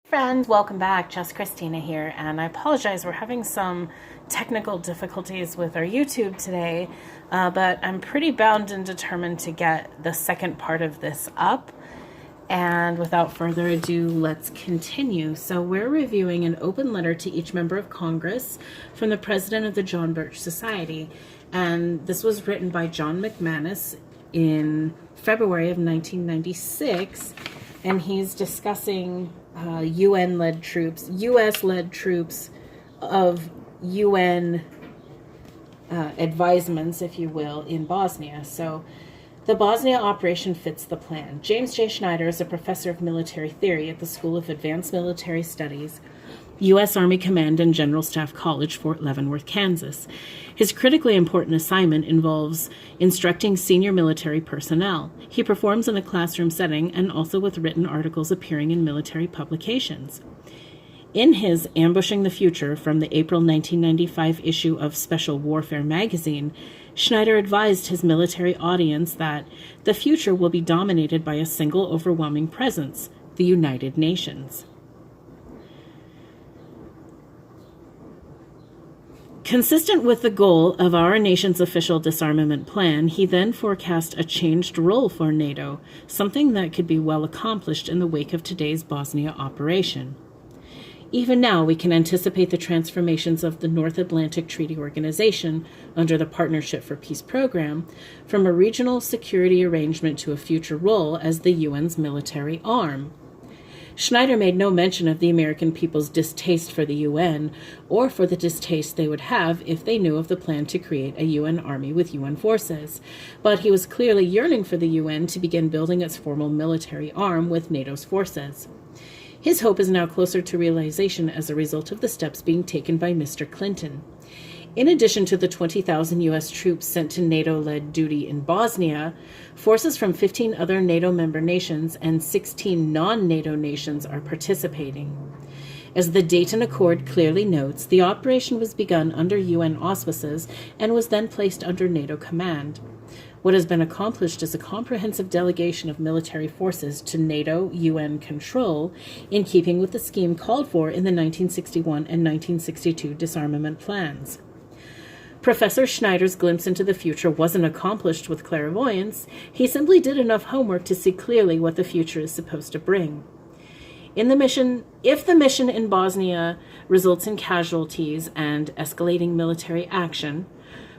Friends, welcome back. Just Christina here, and I apologize. We're having some technical difficulties with our YouTube today, but I'm pretty bound and determined to get the second part of this up. And without further ado, let's continue. So we're reviewing an open letter to each member of Congress from the president of the John Birch Society, and this was written by John McManus in February of 1996, and he's discussing UN-led troops, U.S.-led troops of UN advisements, if you will, in Bosnia. So the Bosnia operation fits the plan. James J. Schneider is a professor of military theory at the School of Advanced Military Studies, U.S. Army Command and General Staff College, Fort Leavenworth, Kansas. His critically important assignment involves instructing senior military personnel. He performs in a classroom setting and also with written articles appearing in military publications. In his Ambushing the Future from the April 1995 issue of Special Warfare magazine, Schneider advised his military audience that the future will be dominated by a single overwhelming presence, the United Nations. Consistent with the goal of our nation's official disarmament plan, he then forecast a changed role for NATO, something that could be well accomplished in the wake of today's Bosnia operation. Even now, we can anticipate the transformations of the North Atlantic Treaty Organization under the Partnership for Peace program from a regional security arrangement to a future role as the UN's military arm. Schneider made no mention of the American people's distaste for the UN or for the distaste they would have if they knew of the plan to create a UN army with UN forces, but he was clearly yearning for the UN to begin building its formal military arm with NATO's forces. His hope is now closer to realization as a result of the steps being taken by Mr. Clinton. In addition to the 20,000 U.S. troops sent to NATO-led duty in Bosnia, forces from 15 other NATO member nations and 16 non-NATO nations are participating. As the Dayton Accord clearly notes, the operation was begun under UN auspices and was then placed under NATO command. What has been accomplished is a comprehensive delegation of military forces to NATO UN control, in keeping with the scheme called for in the 1961 and 1962 disarmament plans. Professor Schneider's glimpse into the future wasn't accomplished with clairvoyance. He simply did enough homework to see clearly what the future is supposed to bring. If the mission in Bosnia results in casualties and escalating military action,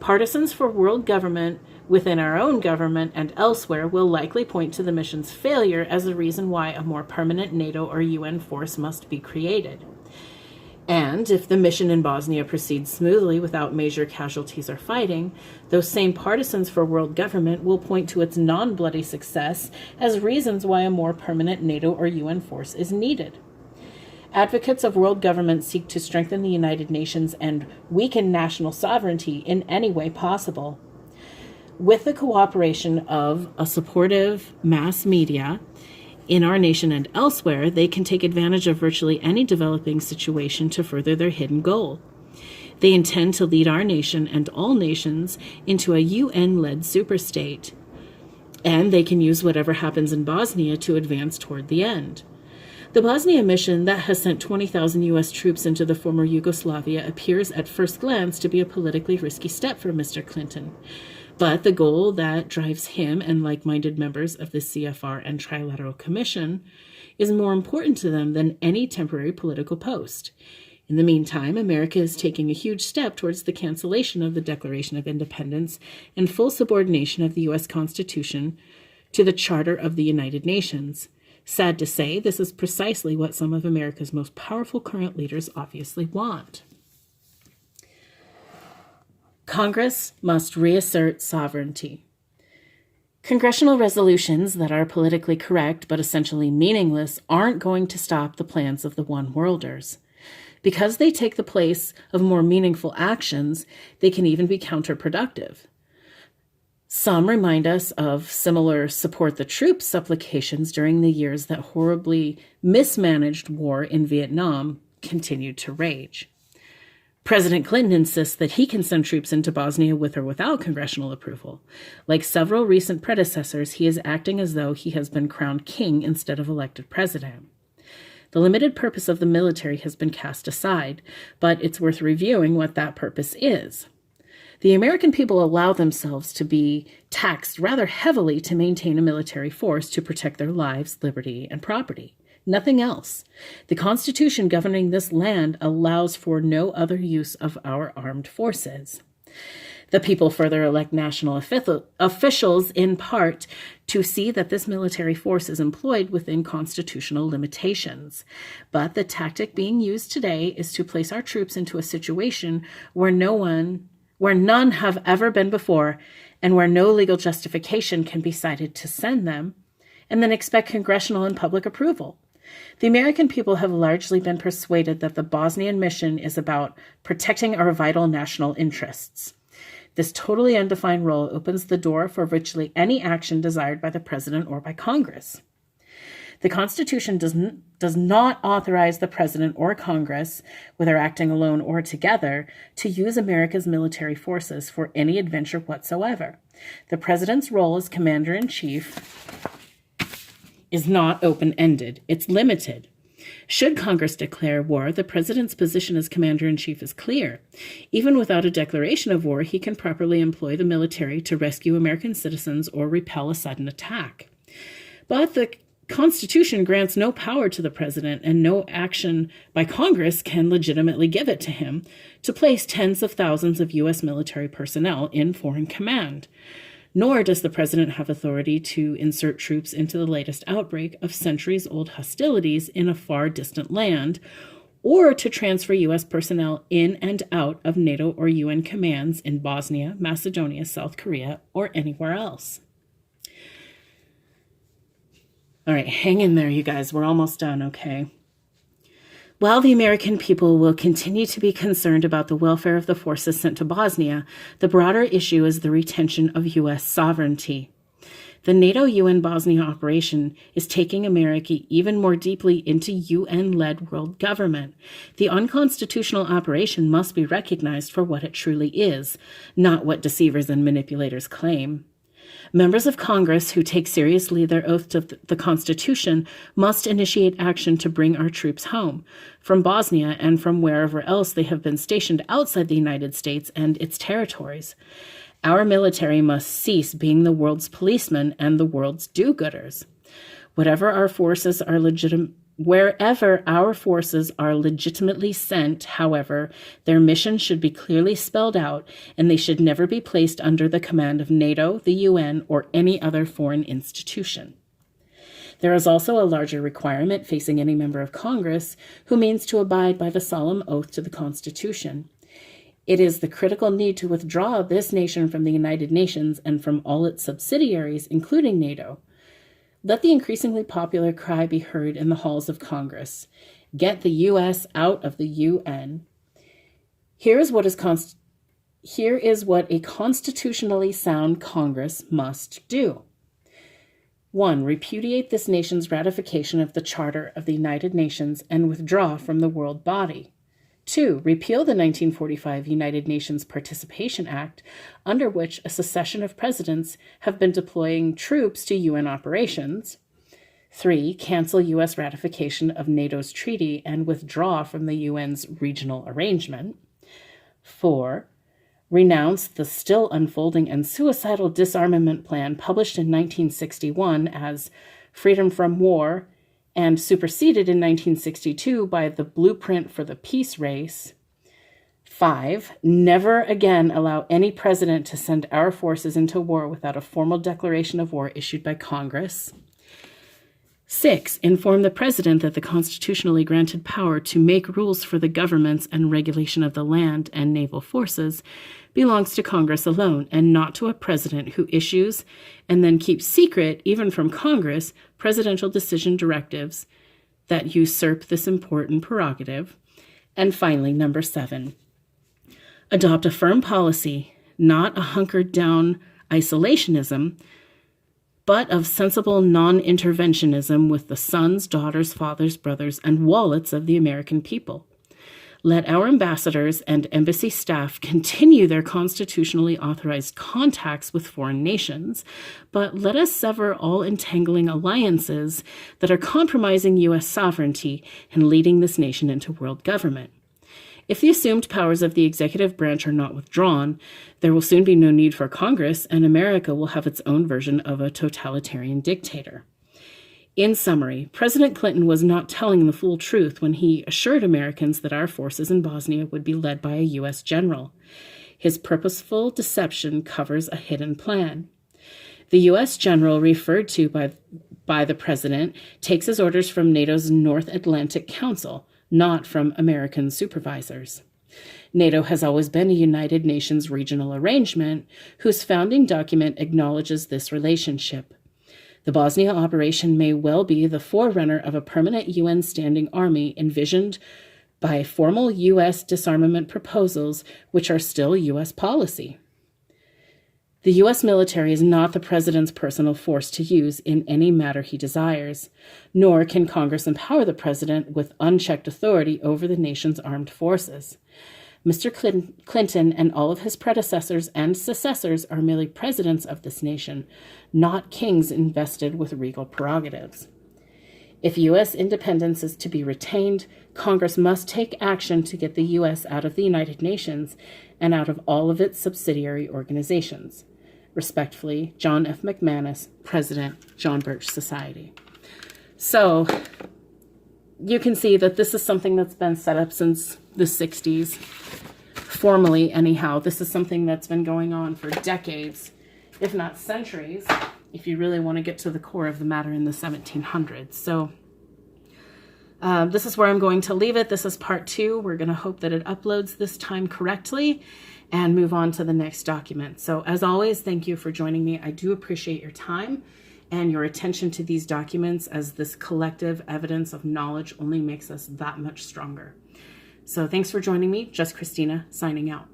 partisans for world government within our own government and elsewhere will likely point to the mission's failure as the reason why a more permanent NATO or UN force must be created. And if the mission in Bosnia proceeds smoothly without major casualties or fighting, those same partisans for world government will point to its non-bloody success as reasons why a more permanent NATO or UN force is needed. Advocates of world government seek to strengthen the United Nations and weaken national sovereignty in any way possible. With the cooperation of a supportive mass media in our nation and elsewhere, they can take advantage of virtually any developing situation to further their hidden goal. They intend to lead our nation and all nations into a UN-led superstate, and they can use whatever happens in Bosnia to advance toward the end. The Bosnia mission that has sent 20,000 U.S. troops into the former Yugoslavia appears at first glance to be a politically risky step for Mr. Clinton. But the goal that drives him and like-minded members of the CFR and Trilateral Commission is more important to them than any temporary political post. In the meantime, America is taking a huge step towards the cancellation of the Declaration of Independence and full subordination of the U.S. Constitution to the Charter of the United Nations. Sad to say, this is precisely what some of America's most powerful current leaders obviously want. Congress must reassert sovereignty. Congressional resolutions that are politically correct but essentially meaningless aren't going to stop the plans of the one-worlders. Because they take the place of more meaningful actions, they can even be counterproductive. Some remind us of similar support the troops supplications during the years that horribly mismanaged war in Vietnam continued to rage. President Clinton insists that he can send troops into Bosnia with or without congressional approval. Like several recent predecessors, he is acting as though he has been crowned king instead of elected president. The limited purpose of the military has been cast aside, but it's worth reviewing what that purpose is. The American people allow themselves to be taxed rather heavily to maintain a military force to protect their lives, liberty, and property. Nothing else. The Constitution governing this land allows for no other use of our armed forces. The people further elect national officials in part to see that this military force is employed within constitutional limitations. But the tactic being used today is to place our troops into a situation where none have ever been before, and where no legal justification can be cited to send them, and then expect congressional and public approval. The American people have largely been persuaded that the Bosnian mission is about protecting our vital national interests. This totally undefined role opens the door for virtually any action desired by the president or by Congress. The Constitution does not authorize the president or Congress, whether acting alone or together, to use America's military forces for any adventure whatsoever. The president's role as commander-in-chief is not open-ended. It's limited. Should Congress declare war, the president's position as commander-in-chief is clear. Even without a declaration of war, he can properly employ the military to rescue American citizens or repel a sudden attack. But the Constitution grants no power to the president, and no action by Congress can legitimately give it to him to place tens of thousands of U.S. military personnel in foreign command. Nor does the president have authority to insert troops into the latest outbreak of centuries-old hostilities in a far distant land, or to transfer U.S. personnel in and out of NATO or UN commands in Bosnia, Macedonia, South Korea, or anywhere else. All right, hang in there, you guys. We're almost done, okay? While the American people will continue to be concerned about the welfare of the forces sent to Bosnia, the broader issue is the retention of U.S. sovereignty. The NATO-UN Bosnia operation is taking America even more deeply into UN-led world government. The unconstitutional operation must be recognized for what it truly is, not what deceivers and manipulators claim. Members of Congress who take seriously their oath to the Constitution must initiate action to bring our troops home, from Bosnia and from wherever else they have been stationed outside the United States and its territories. Our military must cease being the world's policemen and the world's do-gooders. Wherever our forces are legitimately sent, however, their mission should be clearly spelled out, and they should never be placed under the command of NATO, the UN, or any other foreign institution. There is also a larger requirement facing any member of Congress who means to abide by the solemn oath to the Constitution. It is the critical need to withdraw this nation from the United Nations and from all its subsidiaries, including NATO. Let the increasingly popular cry be heard in the halls of Congress. Get the U.S. out of the UN. Here is what a constitutionally sound Congress must do. 1. Repudiate this nation's ratification of the Charter of the United Nations and withdraw from the world body. 2. Repeal the 1945 United Nations Participation Act, under which a succession of presidents have been deploying troops to UN operations. 3. Cancel U.S. ratification of NATO's treaty and withdraw from the UN's regional arrangement. 4. Renounce the still unfolding and suicidal disarmament plan published in 1961 as Freedom from War and superseded in 1962 by the Blueprint for the Peace Race. 5. Never again allow any president to send our forces into war without a formal declaration of war issued by Congress. 6. Inform the president that the constitutionally granted power to make rules for the governments and regulation of the land and naval forces belongs to Congress alone, and not to a president who issues and then keeps secret, even from Congress, presidential decision directives that usurp this important prerogative. And finally, number 7, adopt a firm policy, not a hunkered down isolationism, but of sensible non-interventionism with the sons, daughters, fathers, brothers, and wallets of the American people. Let our ambassadors and embassy staff continue their constitutionally authorized contacts with foreign nations, but let us sever all entangling alliances that are compromising U.S. sovereignty and leading this nation into world government. If the assumed powers of the executive branch are not withdrawn, there will soon be no need for Congress, and America will have its own version of a totalitarian dictator. In summary, President Clinton was not telling the full truth when he assured Americans that our forces in Bosnia would be led by a U.S. general. His purposeful deception covers a hidden plan. The U.S. general referred to by the president takes his orders from NATO's North Atlantic Council, not from American supervisors. NATO has always been a United Nations regional arrangement whose founding document acknowledges this relationship. The Bosnia operation may well be the forerunner of a permanent UN standing army envisioned by formal U.S. disarmament proposals, which are still U.S. policy. The U.S. military is not the president's personal force to use in any matter he desires, nor can Congress empower the president with unchecked authority over the nation's armed forces. Mr. Clinton and all of his predecessors and successors are merely presidents of this nation, not kings invested with regal prerogatives. If U.S. independence is to be retained, Congress must take action to get the U.S. out of the United Nations and out of all of its subsidiary organizations. Respectfully, John F. McManus, President, John Birch Society. So, you can see that this is something that's been set up since the 60s. Formally, anyhow, this is something that's been going on for decades, if not centuries, if you really want to get to the core of the matter in the 1700s. So this is where I'm going to leave it. This is part 2. We're going to hope that it uploads this time correctly and move on to the next document. So as always, thank you for joining me. I do appreciate your time and your attention to these documents, as this collective evidence of knowledge only makes us that much stronger. So thanks for joining me. Just Christina, signing out.